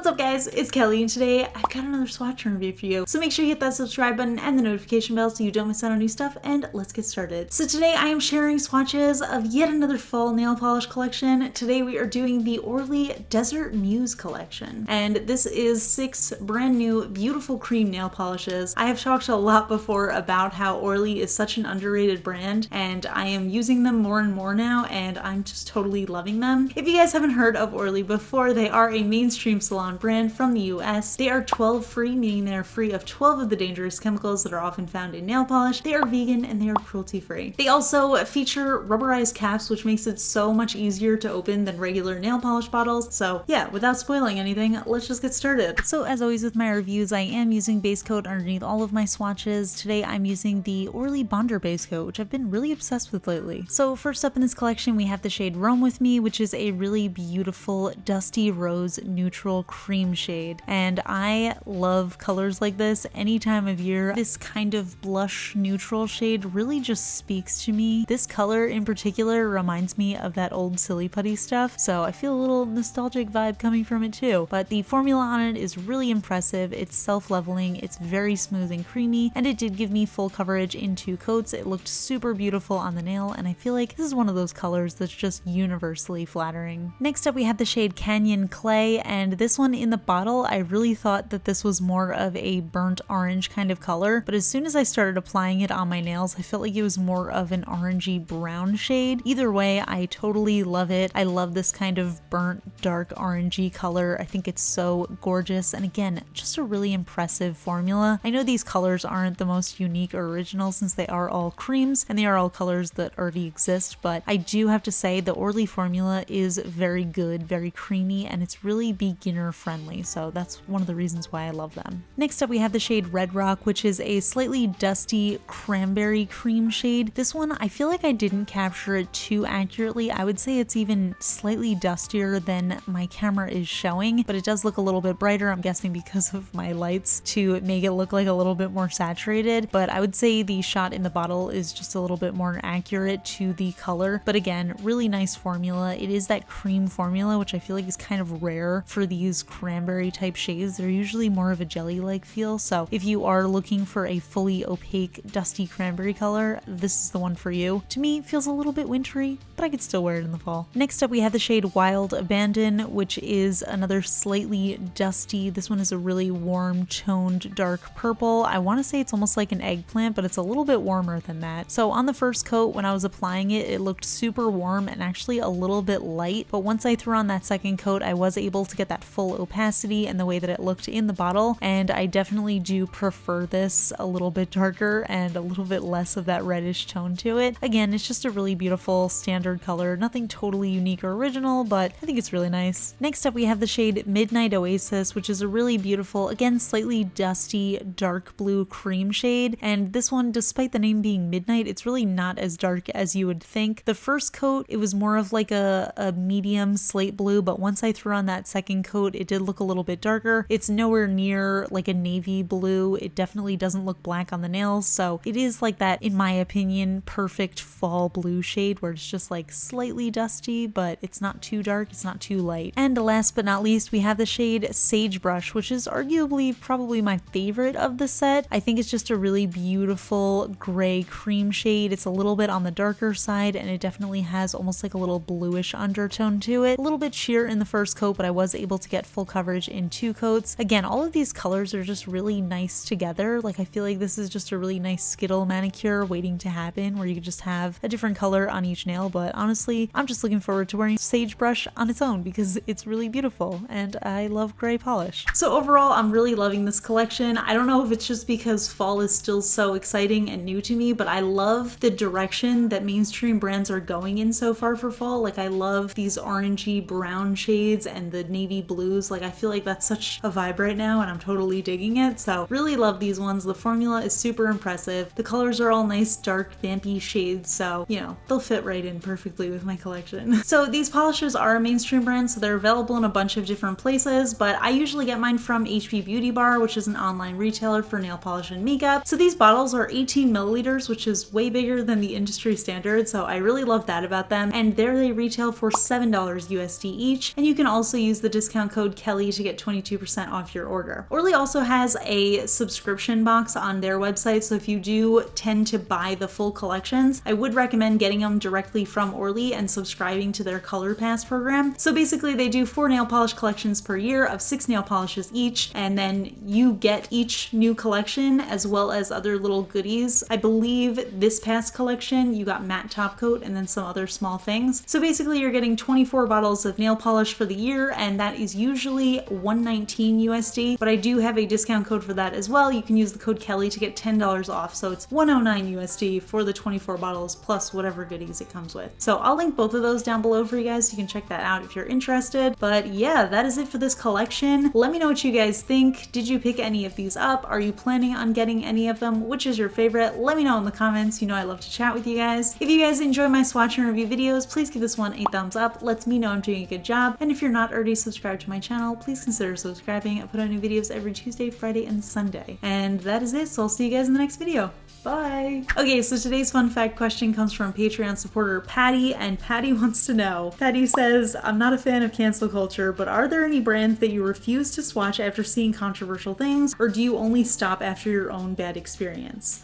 What's up guys, it's Kelly and today I've got another swatch review for you. So make sure you hit that subscribe button and the notification bell so you don't miss out on new stuff, and let's get started. So today I am sharing swatches of yet another fall nail polish collection. Today we are doing the ORLY Desert Muse collection. And this is 6 brand new beautiful cream nail polishes. I have talked a lot before about how ORLY is such an underrated brand and I am using them more and more now and I'm just totally loving them. If you guys haven't heard of ORLY before, they are a mainstream salon brand from the US. They are 12 free, meaning they are free of 12 of the dangerous chemicals that are often found in nail polish. They are vegan and they are cruelty free. They also feature rubberized caps, which makes it so much easier to open than regular nail polish bottles. So yeah, without spoiling anything, let's just get started. So as always with my reviews, I am using base coat underneath all of my swatches. Today I'm using the ORLY Bonder base coat, which I've been really obsessed with lately. So first up in this collection, we have the shade Roam With Me, which is a really beautiful dusty rose neutral cream shade. And I love colors like this any time of year. This kind of blush neutral shade really just speaks to me. This color in particular reminds me of that old Silly Putty stuff, so I feel a little nostalgic vibe coming from it too. But the formula on it is really impressive. It's self-leveling, it's very smooth and creamy, and it did give me full coverage in 2 coats. It looked super beautiful on the nail, and I feel like this is one of those colors that's just universally flattering. Next up we have the shade Canyon Clay, and this one in the bottle I really thought that this was more of a burnt orange kind of color, but as soon as I started applying it on my nails I felt like it was more of an orangey brown shade. Either way, I totally love it. I love this kind of burnt dark orangey color. I think it's so gorgeous, and again, just a really impressive formula. I know these colors aren't the most unique or original since they are all creams and they are all colors that already exist, but I do have to say the ORLY formula is very good, very creamy, and it's really beginner friendly, so that's one of the reasons why I love them. Next up we have the shade Red Rock, which is a slightly dusty cranberry cream shade. This one I feel like I didn't capture it too accurately. I would say it's even slightly dustier than my camera is showing, but it does look a little bit brighter, I'm guessing because of my lights, to make it look like a little bit more saturated. But I would say the shot in the bottle is just a little bit more accurate to the color. But again, really nice formula. It is that cream formula, which I feel like is kind of rare for these cranberry type shades. They're usually more of a jelly-like feel, so if you are looking for a fully opaque dusty cranberry color, this is the one for you. To me, it feels a little bit wintry, but I could still wear it in the fall. Next up we have the shade Wild Abandon, which is another slightly dusty. This one is a really warm toned dark purple. I want to say it's almost like an eggplant, but it's a little bit warmer than that. So on the first coat when I was applying it, it looked super warm and actually a little bit light, but once I threw on that second coat I was able to get that full opacity and the way that it looked in the bottle, and I definitely do prefer this a little bit darker and a little bit less of that reddish tone to it. Again, it's just a really beautiful standard color, nothing totally unique or original, but I think it's really nice. Next up we have the shade Midnight Oasis, which is a really beautiful, again slightly dusty dark blue cream shade, and this one, despite the name being midnight, it's really not as dark as you would think. The first coat it was more of like a medium slate blue, but once I threw on that second coat it did look a little bit darker. It's nowhere near like a navy blue. It definitely doesn't look black on the nails, so it is like that, in my opinion, perfect fall blue shade where it's just like slightly dusty, but it's not too dark, it's not too light. And last but not least we have the shade Sagebrush, which is arguably probably my favorite of the set. I think it's just a really beautiful gray cream shade. It's a little bit on the darker side and it definitely has almost like a little bluish undertone to it. A little bit sheer in the first coat, but I was able to get full coverage in 2 coats. Again, all of these colors are just really nice together. Like I feel like this is just a really nice Skittle manicure waiting to happen where you could just have a different color on each nail, but honestly I'm just looking forward to wearing Sagebrush on its own because it's really beautiful and I love gray polish. So overall I'm really loving this collection. I don't know if it's just because fall is still so exciting and new to me, but I love the direction that mainstream brands are going in so far for fall. Like I love these orangey brown shades and the navy blues. Like I feel like that's such a vibe right now and I'm totally digging it. So really love these ones. The formula is super impressive. The colors are all nice dark vampy shades, so you know they'll fit right in perfectly with my collection. So these polishes are a mainstream brand, so they're available in a bunch of different places, but I usually get mine from HP Beauty Bar, which is an online retailer for nail polish and makeup. So these bottles are 18 milliliters, which is way bigger than the industry standard, so I really love that about them. And there they retail for $7 USD each, and you can also use the discount code KELLI to get 22% off your order. Orly also has a subscription box on their website, so if you do tend to buy the full collections, I would recommend getting them directly from Orly and subscribing to their Color Pass program. So basically they do 4 nail polish collections per year of 6 nail polishes each, and then you get each new collection as well as other little goodies. I believe this past collection you got matte top coat and then some other small things. So basically you're getting 24 bottles of nail polish for the year, and that is usually $119 USD, but I do have a discount code for that as well. You can use the code KELLI to get $10 off, so it's $109 USD for the 24 bottles plus whatever goodies it comes with. So I'll link both of those down below for you guys, so you can check that out if you're interested. But yeah, that is it for this collection. Let me know what you guys think. Did you pick any of these up? Are you planning on getting any of them? Which is your favorite? Let me know in the comments. You know I love to chat with you guys. If you guys enjoy my swatch and review videos, please give this one a thumbs up. Lets me know I'm doing a good job. And if you're not already subscribed to my channel, please consider subscribing. I put out new videos every Tuesday, Friday, and Sunday. And that is it, so I'll see you guys in the next video. Bye! Okay, so today's fun fact question comes from Patreon supporter Patty, and Patty wants to know. Patty says, I'm not a fan of cancel culture, but are there any brands that you refuse to swatch after seeing controversial things, or do you only stop after your own bad experience?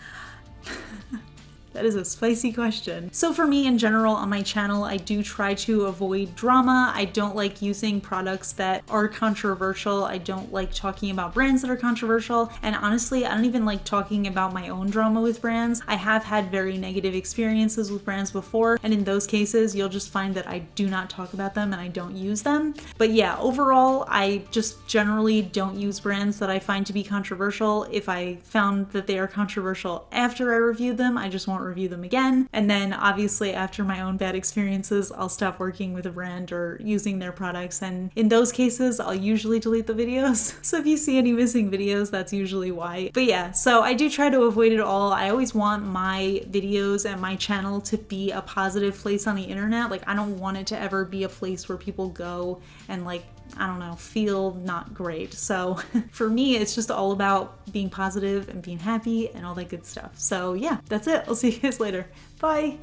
That is a spicy question. So for me in general on my channel, I do try to avoid drama. I don't like using products that are controversial. I don't like talking about brands that are controversial. And honestly, I don't even like talking about my own drama with brands. I have had very negative experiences with brands before, and in those cases, you'll just find that I do not talk about them and I don't use them. But yeah, overall, I just generally don't use brands that I find to be controversial. If I found that they are controversial after I reviewed them, I just won't review them again. And then obviously after my own bad experiences, I'll stop working with a brand or using their products, and in those cases I'll usually delete the videos. So if you see any missing videos, that's usually why. But yeah, so I do try to avoid it all. I always want my videos and my channel to be a positive place on the internet. Like, I don't want it to ever be a place where people go and, like, I don't know, feel not great. So for me, it's just all about being positive and being happy and all that good stuff. So yeah, that's it. I'll see you guys later. Bye.